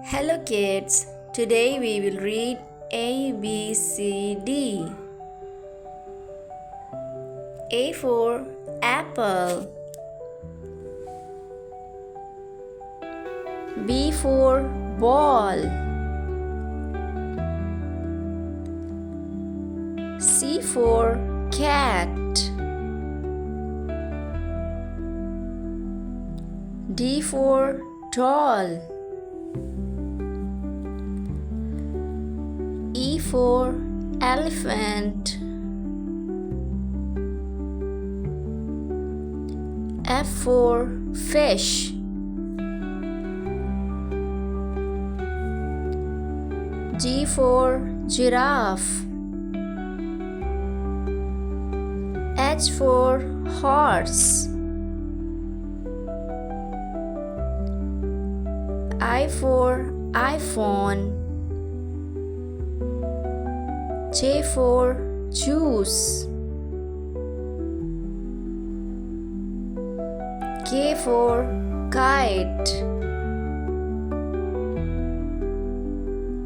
Hello kids, today we will read A, B, C, D. A for apple. B for ball. C for cat. D for doll. E for elephant. F for fish. G for giraffe. H for horse. I for iPhone. J for juice. K for kite.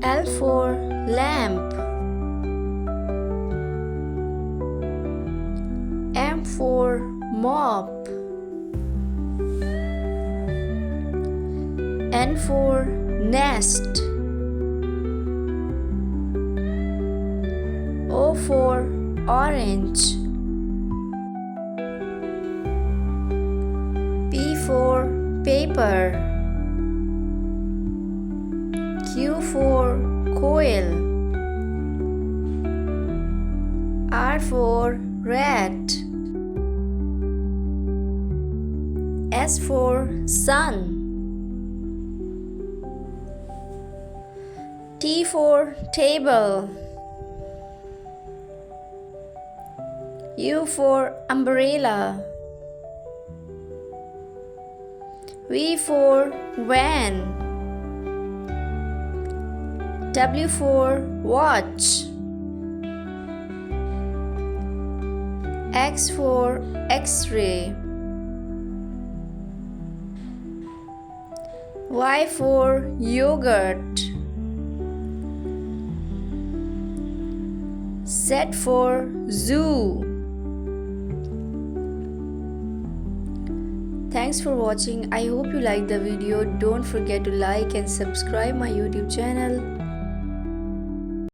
L for lamp. M for mop. N for nest. O for orange. P for paper. Q for quail. R for rat. S for sun. T for table. U for umbrella. V for van. W for watch. X for X-ray. Y for yogurt. Z for zoo. Thanks for watching. I hope you liked the video. Don't forget to like and subscribe my YouTube channel.